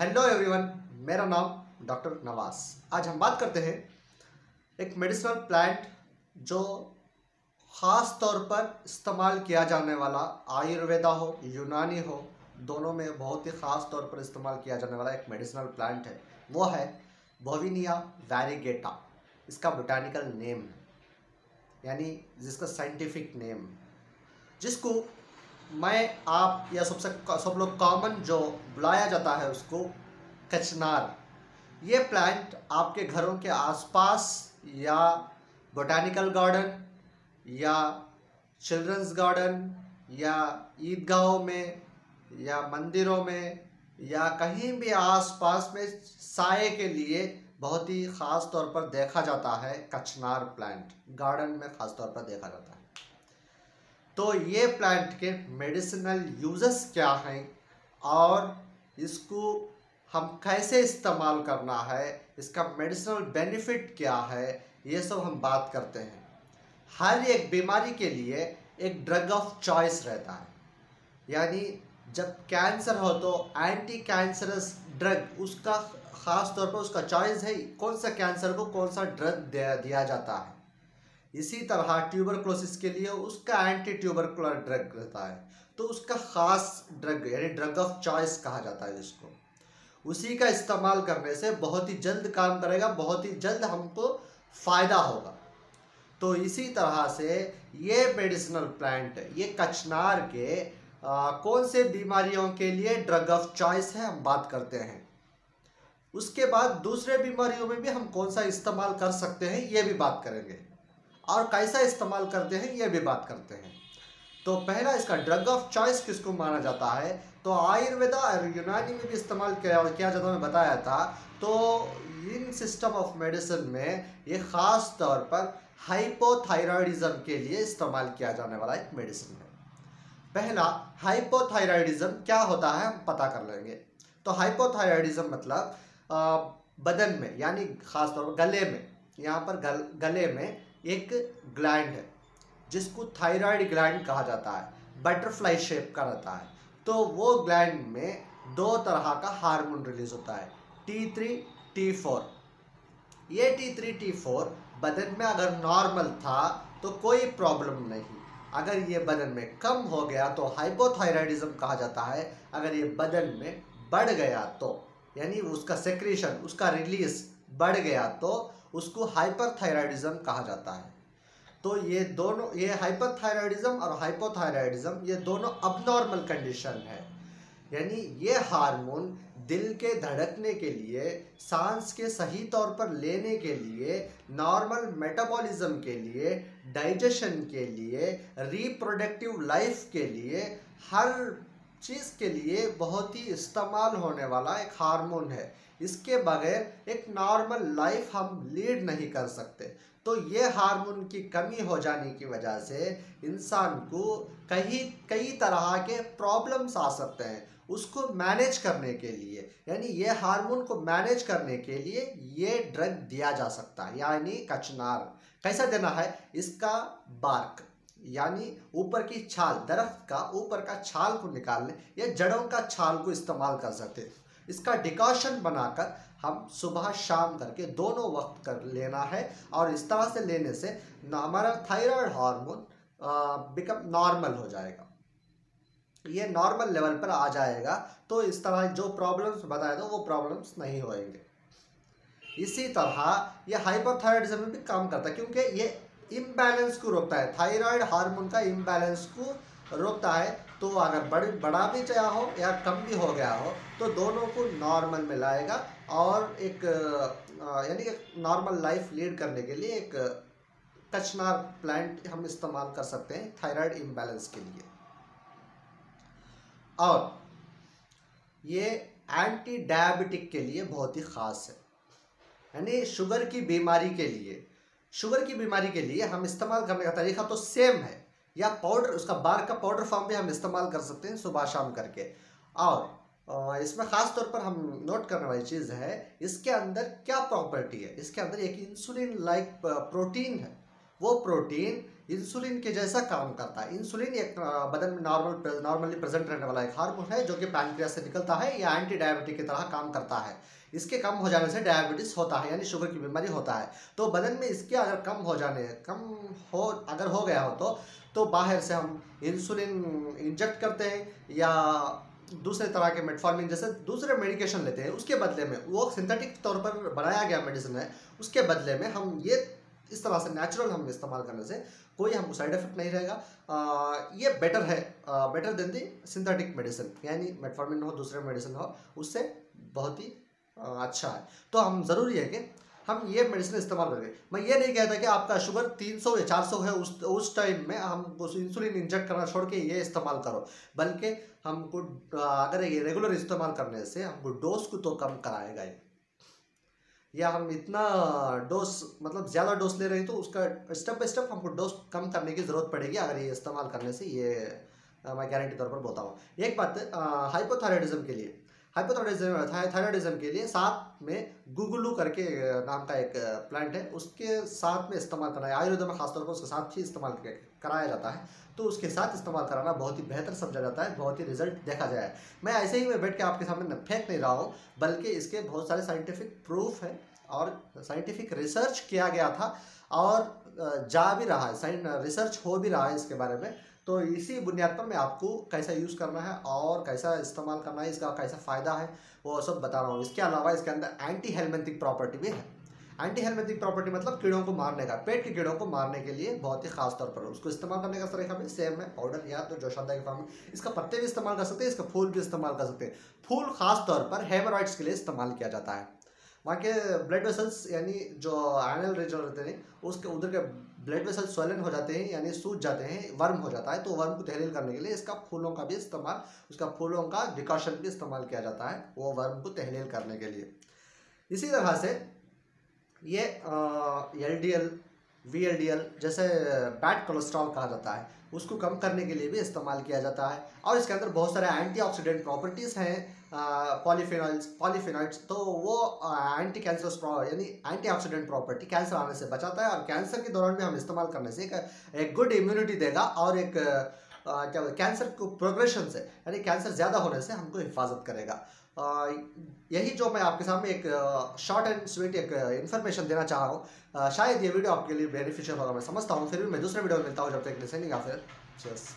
Hello everyone, मेरा नाम doctor Nawaz. आज हम बात करते हैं एक मेडिसिनल प्लांट जो ख़ास तौर पर इस्तेमाल किया जाने वाला, आयुर्वेदा हो यूनानी हो, दोनों में बहुत ही ख़ास तौर पर इस्तेमाल किया जाने वाला एक मेडिसिनल प्लांट है। वो है बोविनिया वैरीगेटा। इसका बोटानिकल नेम है, यानी जिसका साइंटिफिक नेम, जिसको मैं आप या सब लोग कॉमन जो बुलाया जाता है उसको कचनार। ये प्लांट आपके घरों के आसपास या बोटानिकल गार्डन या चिल्ड्रंस गार्डन या ईदगाहों में या मंदिरों में या कहीं भी आसपास में साए के लिए बहुत ही ख़ास तौर पर देखा जाता है। कचनार प्लांट गार्डन में ख़ास तौर पर देखा जाता है। तो ये प्लांट के मेडिसिनल यूजेस क्या हैं और इसको हम कैसे इस्तेमाल करना है, इसका मेडिसिनल बेनिफिट क्या है, ये सब हम बात करते हैं। हर एक बीमारी के लिए एक ड्रग ऑफ चॉइस रहता है, यानी जब कैंसर हो तो एंटी कैंसरस ड्रग उसका ख़ास तौर पर उसका चॉइस है कौन सा कैंसर को कौन सा ड्रग दिया जाता है। इसी तरह ट्यूबरक्लोसिस के लिए उसका एंटी ट्यूबरकुलर ड्रग रहता है, तो उसका ख़ास ड्रग यानी ड्रग ऑफ चॉइस कहा जाता है इसको। उसी का इस्तेमाल करने से बहुत ही जल्द काम करेगा, बहुत ही जल्द हमको फ़ायदा होगा। तो इसी तरह से ये मेडिसिनल प्लांट, ये कचनार के कौन से बीमारियों के लिए ड्रग ऑफ चॉइस है हम बात करते हैं। उसके बाद दूसरे बीमारियों में भी हम कौन सा इस्तेमाल कर सकते हैं ये भी बात करेंगे, और कैसा इस्तेमाल करते हैं ये भी बात करते हैं। तो पहला, इसका ड्रग ऑफ चॉइस किसको माना जाता है, तो आयुर्वेदा और यूनानी में भी इस्तेमाल किया जाता है, मैं बताया था। तो इन सिस्टम ऑफ मेडिसिन में ये ख़ास तौर पर हाइपोथायराइडिज्म के लिए इस्तेमाल किया जाने वाला एक मेडिसिन है। पहला, हाइपोथायराइडिज्म क्या होता है हम पता कर लेंगे। तो हाइपोथायराइडिज्म मतलब बदन में, यानी ख़ास तौर पर गले में, यहाँ पर गले में एक ग्लैंड है जिसको थायराइड ग्लैंड कहा जाता है, बटरफ्लाई शेप का रहता है। तो वो ग्लैंड में दो तरह का हार्मोन रिलीज होता है, T3 T4। ये T3 T4 बदन में अगर नॉर्मल था तो कोई प्रॉब्लम नहीं, अगर ये बदन में कम हो गया तो हाइपोथायराइडिज्म कहा जाता है। अगर ये बदन में बढ़ गया तो, यानी उसका सेक्रेशन, उसका रिलीज बढ़ गया तो उसको हाइपरथायराइडिज्म कहा जाता है। तो ये दोनों, ये हाइपरथायराइडिज्म और हाइपोथायराइडिज्म, ये दोनों अबनॉर्मल कंडीशन है। यानी ये हार्मोन दिल के धड़कने के लिए, सांस के सही तौर पर लेने के लिए, नॉर्मल मेटाबॉलिज्म के लिए, डाइजेशन के लिए, रिप्रोडक्टिव लाइफ के लिए, हर चीज़ के लिए बहुत ही इस्तेमाल होने वाला एक हार्मोन है। इसके बगैर एक नॉर्मल लाइफ हम लीड नहीं कर सकते। तो ये हार्मोन की कमी हो जाने की वजह से इंसान को कई तरह के प्रॉब्लम्स आ सकते हैं। उसको मैनेज करने के लिए, यानी ये हार्मोन को मैनेज करने के लिए ये ड्रग दिया जा सकता है। यानी कचनार कैसा देना है, इसका बार्क यानी ऊपर की छाल, दरख्त का ऊपर का छाल को निकालने या जड़ों का छाल को इस्तेमाल कर सकते हैं। इसका डिकॉशन बनाकर हम सुबह शाम करके दोनों वक्त कर लेना है, और इस तरह से लेने से हमारा थायराइड हार्मोन बिकम नॉर्मल हो जाएगा, ये नॉर्मल लेवल पर आ जाएगा। तो इस तरह जो प्रॉब्लम्स बताए थे वो प्रॉब्लम्स नहीं होएंगे। इसी तरह ये हाइपरथायराइडिज्म में भी काम करता है, क्योंकि ये इम्बैलेंस को रोकता है, थायराइड हार्मोन का इम्बैलेंस को रोकता है। तो अगर बढ़ा भी गया हो या कम भी हो गया हो तो दोनों को नॉर्मल में लाएगा, और एक यानी एक नॉर्मल लाइफ लीड करने के लिए एक कचनार प्लांट हम इस्तेमाल कर सकते हैं थायराइड इम्बैलेंस के लिए। और ये एंटी डायबिटिक के लिए बहुत ही ख़ास है, यानी शुगर की बीमारी के लिए हम इस्तेमाल करने का तरीका तो सेम है, या पाउडर, उसका बार का पाउडर फॉर्म भी हम इस्तेमाल कर सकते हैं सुबह शाम करके। और इसमें ख़ास तौर पर हम नोट करने वाली चीज़ है, इसके अंदर क्या प्रॉपर्टी है। इसके अंदर एक इंसुलिन लाइक प्रोटीन है, वो प्रोटीन इंसुलिन के जैसा काम करता है। इंसुलिन एक बदन में नॉर्मली प्रेजेंट रहने वाला एक हार्मोन है जो कि पैनक्रियास से निकलता है, या एंटी डायबिटिक की तरह काम करता है। इसके कम हो जाने से डायबिटीज होता है, यानी शुगर की बीमारी होता है। तो बदन में इसके अगर अगर हो गया हो तो बाहर से हम इंसुलिन इंजेक्ट करते हैं या दूसरे तरह के मेटफॉर्मिन जैसे दूसरे मेडिकेशन लेते हैं। उसके बदले में वो सिंथेटिक तौर पर बनाया गया मेडिसिन है, उसके बदले में हम ये इस तरह से नेचुरल हम इस्तेमाल करने से कोई हमको साइड इफेक्ट नहीं रहेगा। ये बेटर है, बेटर देन दी सिंथेटिक मेडिसिन, यानी मेटफॉर्मिन हो दूसरे मेडिसिन हो, उससे बहुत ही अच्छा है। तो हम ज़रूरी है कि हम ये मेडिसिन इस्तेमाल करेंगे। मैं ये नहीं कहता कि आपका शुगर 300 या 400 है उस टाइम में हम उस इंसुलिन इंजेक्ट करना छोड़ के ये इस्तेमाल करो, बल्कि हमको अगर ये रेगुलर इस्तेमाल करने से हमको डोज को तो कम कराएगा ही, या हम इतना डोज मतलब ज़्यादा डोज ले रहे हैं तो उसका स्टेप बाय स्टेप हमको डोज कम करने की ज़रूरत पड़ेगी अगर ये इस्तेमाल करने से। ये मैं गारंटी तौर पर बोलता हूँ। एक बात हाइपोथायराइडिज्म के लिए साथ में गुगुलू करके नाम का एक प्लांट है, उसके साथ में इस्तेमाल करना है। आयुर्वेद में खासतौर पर उसके साथ ही इस्तेमाल कराया जाता है, तो उसके साथ इस्तेमाल कराना बहुत ही बेहतर समझा जाता है, बहुत ही रिजल्ट देखा जाए। मैं ऐसे ही मैं बैठ के आपके सामने फेंक नहीं रहा हूँ, बल्कि इसके बहुत सारे साइंटिफिक प्रूफ है और साइंटिफिक रिसर्च किया गया था और जा भी रहा है, रिसर्च हो भी रहा है इसके बारे में। तो इसी बुनियाद पर मैं आपको कैसा यूज़ करना है और कैसा इस्तेमाल करना है, इसका कैसा फ़ायदा है वो सब बता रहा हूँ। इसके अलावा इसके अंदर एंटी हेलमिंथिक प्रॉपर्टी भी है। एंटी हेलमिंथिक प्रॉपर्टी मतलब कीड़ों को मारने का, पेट के कीड़ों को मारने के लिए बहुत ही खास तौर पर उसको इस्तेमाल करने का तरीका भी सेम है। पाउडर या तो जोशांदा के फॉर्म में इसका पत्ते भी इस्तेमाल कर सकते हैं, इसका फूल भी इस्तेमाल कर सकते हैं। फूल खास तौर पर हेमोरॉइड्स के लिए इस्तेमाल किया जाता है। वहाँ के ब्लड वेसल्स यानी जो एनल रीजन रहते हैं उसके उधर के ब्लड वेसल स्वेलन हो जाते हैं, यानी सूज जाते हैं, वर्म हो जाता है, तो वर्म को तहलील करने के लिए इसका फूलों का भी इस्तेमाल, उसका फूलों का डिकॉशन भी इस्तेमाल किया जाता है वो वर्म को तहलील करने के लिए। इसी तरह से ये LDL VLDL जैसे बैड कोलेस्ट्रॉल कहा जाता है, उसको कम करने के लिए भी इस्तेमाल किया जाता है। और इसके अंदर बहुत सारे एंटीऑक्सीडेंट प्रॉपर्टीज़ हैं, पॉलीफिनॉइड्स, तो वो एंटी कैंसर यानी एंटीऑक्सीडेंट प्रॉपर्टी कैंसर आने से बचाता है, और कैंसर के दौरान भी हम इस्तेमाल करने से एक गुड इम्यूनिटी देगा और एक क्या बोलते कैंसर को प्रोग्रेशन से यानी कैंसर ज़्यादा होने से हमको हिफाजत करेगा। यही जो मैं आपके सामने एक शॉर्ट एंड स्वीट एक इन्फॉर्मेशन देना चाह रहा हूँ। शायद ये वीडियो आपके लिए बेनिफिशियल होगा, मैं समझता हूँ। फिर भी मैं दूसरे वीडियो में मिलता हूँ, जब तक लिसनिंग या फिर चीयर्स।